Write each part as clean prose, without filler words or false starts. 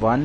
1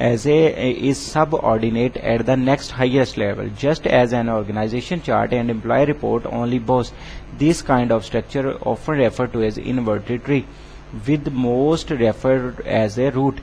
as is subordinate at the next highest level, just as an organization chart and employee report only boast. This kind of structure often referred to as inverted tree, with most referred as a root.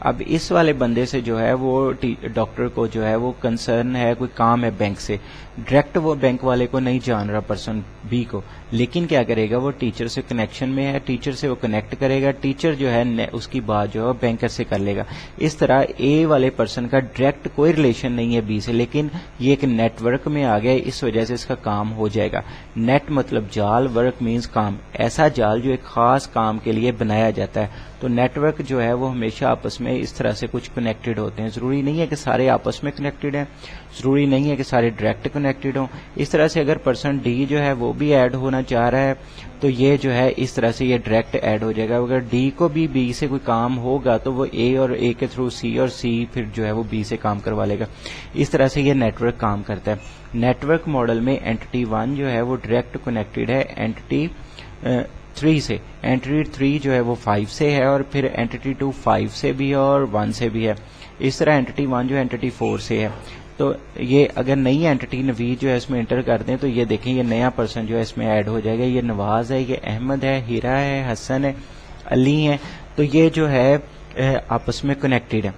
اب اس والے بندے سے جو ہے وہ doctor کو جو ہے وہ کنسرن ہے، کوئی کام ہے بینک سے، ڈائریکٹ وہ بینک والے کو نہیں جان رہا پرسن بی کو، لیکن کیا کرے گا وہ ٹیچر سے کنیکشن میں ہے، ٹیچر سے وہ کنیکٹ کرے گا، ٹیچر جو ہے اس کی بات جو ہے بینکر سے کر لے گا. اس طرح اے والے پرسن کا ڈائریکٹ کوئی ریلیشن نہیں ہے بی سے، لیکن یہ ایک نیٹ ورک میں آ گیا، اس وجہ سے اس کا کام ہو جائے گا. نیٹ مطلب جال، ورک مینز کام، ایسا جال جو ایک خاص کام کے لیے بنایا جاتا ہے. تو نیٹ ورک جو ہے وہ ہمیشہ آپس میں اس طرح سے کچھ کنیکٹڈ ہوتے ہیں. ضروری نہیں ہے کہ سارے آپس میں کنیکٹڈ ہیں، ضروری نہیں ہے کہ سارے ڈائریکٹ کنیکٹڈ ہوں. اس طرح سے اگر پرسن ڈی جو ہے وہ بھی ایڈ ہونا چاہ رہا ہے تو یہ جو ہے اس طرح سے یہ ڈائریکٹ ایڈ ہو جائے گا. اگر ڈی کو بھی بی سے کوئی کام ہوگا تو وہ اے اور اے کے تھرو سی، اور سی پھر جو ہے وہ بی سے کام کروا لے گا. اس طرح سے یہ نیٹ ورک کام کرتا ہے. نیٹ ورک ماڈل میں اینٹی 1 جو ہے وہ ڈائریکٹ کنیکٹڈ ہے اینٹی 3 سے، اینٹی 3 جو ہے وہ 5 سے ہے، اور پھر اینٹی 2 5 سے بھی ہے اور 1 سے بھی ہے. اس طرح اینٹی 1 جو ہے اینٹی 4 سے ہے. تو یہ اگر نئی اینٹی نوید جو ہے اس میں انٹر کر دیں تو یہ دیکھیں یہ نیا پرسن جو ہے اس میں ایڈ ہو جائے گا. یہ نواز ہے، یہ احمد ہے، ہیرا ہے، حسن ہے، علی ہے. تو یہ جو ہے آپس میں کنیکٹڈ ہے.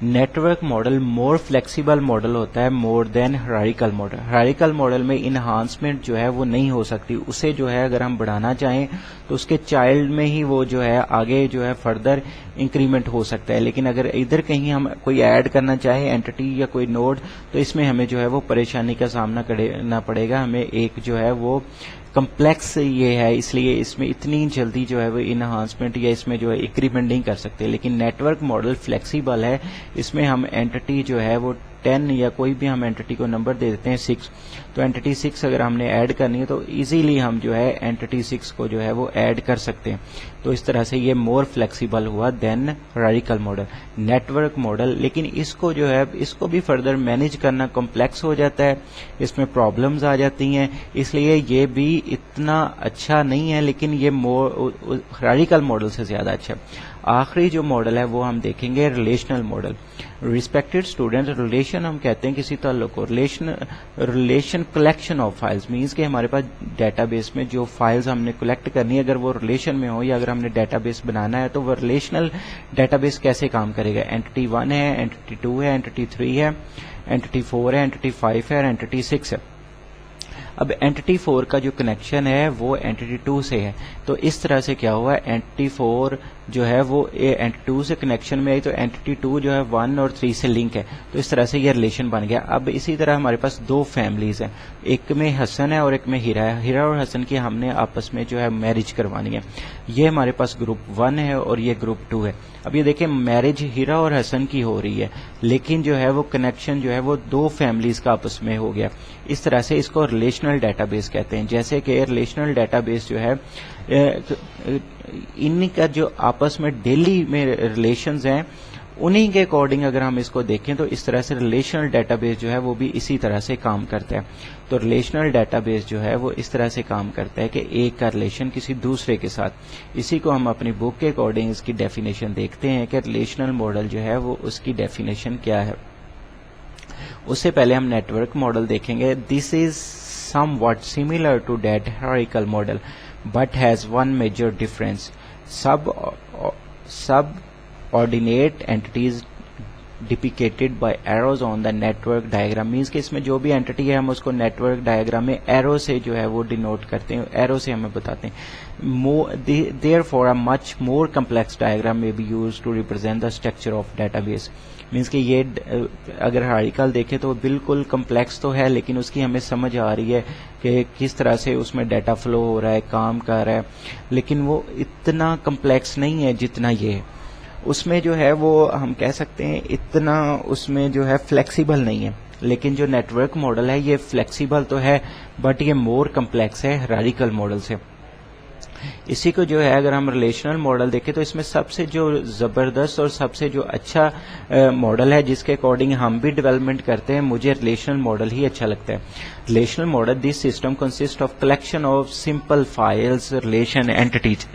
Network model more flexible model ہوتا ہے more than hierarchical model. Hierarchical model میں انہانسمنٹ جو ہے وہ نہیں ہو سکتی، اسے جو ہے اگر ہم بڑھانا چاہیں تو اس کے چائلڈ میں ہی وہ جو ہے آگے جو ہے فردر انکریمنٹ ہو سکتا ہے. لیکن اگر ادھر کہیں ہم کوئی ایڈ کرنا چاہیں اینٹی یا کوئی نوڈ تو اس میں ہمیں جو ہے وہ پریشانی کا سامنا کرنا پڑے گا. ہمیں ایک جو ہے وہ کمپلیکس یہ ہے، اس لیے اس میں اتنی جلدی جو ہے وہ انہانسمنٹ یا اس میں جو ہے انکریمنٹ نہیں کر سکتے. لیکن نیٹ ورک ماڈل فلیکسیبل ہے، اس میں ہم اینٹی جو ہے وہ 10 یا کوئی بھی ہم اینٹی کو نمبر دے دیتے ہیں 6، تو اینٹی 6 اگر ہم نے ایڈ کرنی ہے تو ایزیلی ہم جو ہے اینٹی 6 کو جو ہے وہ ایڈ کر سکتے ہیں. تو اس طرح سے یہ مور فلیکسیبل ہوا دین hierarchical model. Net work model لیکن اس کو جو ہے اس کو بھی فردر مینیج کرنا کمپلیکس ہو جاتا ہے، اس میں پرابلمز آ جاتی ہیں، اس لیے یہ بھی اتنا اچھا نہیں ہے، لیکن یہ ہرارکل ماڈل سے زیادہ اچھا ہے. آخری جو ماڈل ہے وہ ہم دیکھیں گے relational model. Respected student, relation ہم کہتے ہیں کسی تعلق کو، relation collection of files means کہ ہمارے پاس ڈیٹا بیس میں جو فائلز ہم نے کلیکٹ کرنی ہے اگر وہ ریلیشن میں ہو یا اگر ہم نے ڈیٹا بیس بنانا ہے تو وہ ریلیشنل ڈیٹا بیس کیسے کام کرے گا. اینٹی 1 ہے، اینٹی 2 ہے، اینٹی 3 ہے، اینٹی 4 ہے، اینٹی 5 ہے اور اینٹی 6 ہے. اب اینٹی 4 کا جو کنیکشن ہے وہ اینٹی 2 سے ہے. تو اس طرح سے کیا ہوا، اینٹی 4 جو ہے وہ اینٹی 2 سے کنیکشن میں آئی تو اینٹی 2 جو ہے 1 اور 3 سے لنک ہے. تو اس طرح سے یہ ریلیشن بن گیا. اب اسی طرح ہمارے پاس دو فیملیز ہیں، ایک میں حسن ہے اور ایک میں ہیرا ہے. ہیرا اور حسن کی ہم نے آپس میں جو ہے میرج کروانی ہے. یہ ہمارے پاس گروپ 1 ہے اور یہ گروپ 2 ہے. اب یہ دیکھیں میرج ہیرا اور حسن کی ہو رہی ہے، لیکن جو ہے وہ کنیکشن جو ہے وہ دو فیملیز کا آپس میں ہو گیا. اس طرح سے اس کو ریلیشنل ڈیٹا بیس کہتے ہیں. جیسے کہ ریلیشنل ڈیٹا بیس جو ہے ان کا جو آپس میں ڈیلی میں ریلیشنز ہیں انہی کے اکارڈنگ اگر ہم اس کو دیکھیں تو اس طرح سے ریلیشنل ڈیٹا بیس جو ہے وہ بھی اسی طرح سے کام کرتا ہے. تو ریلیشنل ڈیٹا بیس جو ہے وہ اس طرح سے کام کرتا ہے کہ ایک کا ریلیشن کسی دوسرے کے ساتھ. اسی کو ہم اپنی بک کے اکارڈنگ اس کی ڈیفینیشن دیکھتے ہیں کہ ریلیشنل ماڈل جو ہے وہ اس کی ڈیفینیشن کیا ہے. اس سے پہلے ہم نیٹ ورک ماڈل دیکھیں گے. This is somewhat similar to that hierarchical model but has one major difference. سب ordinate entities depicted by arrows on the network diagram means کہ اس میں جو بھی entity ہے ہم اس کو نیٹ ورک ڈائیگرام میں ایرو سے جو ہے وہ ڈینوٹ کرتے ہیں، ایرو سے ہمیں بتاتے ہیں. therefore a much more complex diagram may be used to represent the structure of database. Means کہ یہ اگر ہرارکل دیکھیں تو بالکل کمپلیکس تو ہے لیکن اس کی ہمیں سمجھ آ رہی ہے کہ کس طرح سے اس میں ڈیٹا فلو ہو رہا ہے، کام کر رہا ہے، لیکن وہ اتنا کمپلیکس نہیں ہے جتنا یہ ہے. اس میں جو ہے وہ ہم کہہ سکتے ہیں اتنا اس میں جو ہے فلیکسیبل نہیں ہے. لیکن جو نیٹ ورک ماڈل ہے یہ فلیکسیبل تو ہے بٹ یہ مور کمپلیکس ہے ہرارکل ماڈل سے. اسی کو جو ہے اگر ہم ریلیشنل ماڈل دیکھیں تو اس میں سب سے جو زبردست اور سب سے جو اچھا ماڈل ہے جس کے اکارڈنگ ہم بھی ڈیولپمنٹ کرتے ہیں، مجھے ریلیشنل ماڈل ہی اچھا لگتا ہے. Relational model this system consist of collection of simple files relation اینٹیز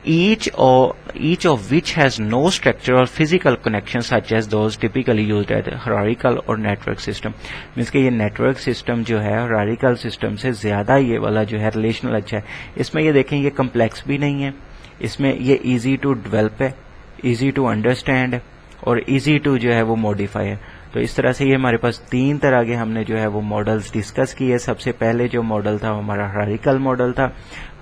each of which has no structure or physical connection such as those typically used at hierarchical or network system. means کہ یہ network system جو ہے hierarchical system سے زیادہ یہ والا جو ہے ریلیشنل اچھا ہے. اس میں یہ دیکھیں یہ کمپلیکس بھی نہیں ہے، اس میں یہ ایزی ٹو ڈیولپ ہے، ایزی ٹو انڈرسٹینڈ اور ایزی ٹو جو ہے وہ ماڈیفائی ہے. تو اس طرح سے یہ ہمارے پاس 3 طرح کے ہم نے جو ہے وہ ماڈلز ڈسکس کیے. سب سے پہلے جو ماڈل تھا وہ ہمارا ہرارکل ماڈل تھا.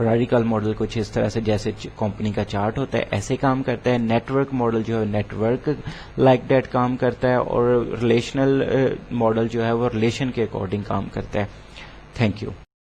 ہرارکل ماڈل کچھ اس طرح سے جیسے کمپنی کا چارٹ ہوتا ہے ایسے کام کرتا ہے. نیٹورک ماڈل جو ہے نیٹورک لائک دیٹ کام کرتا ہے, اور ریلیشنل ماڈل جو ہے وہ ریلیشن کے اکارڈنگ کام کرتا ہے. Thank you.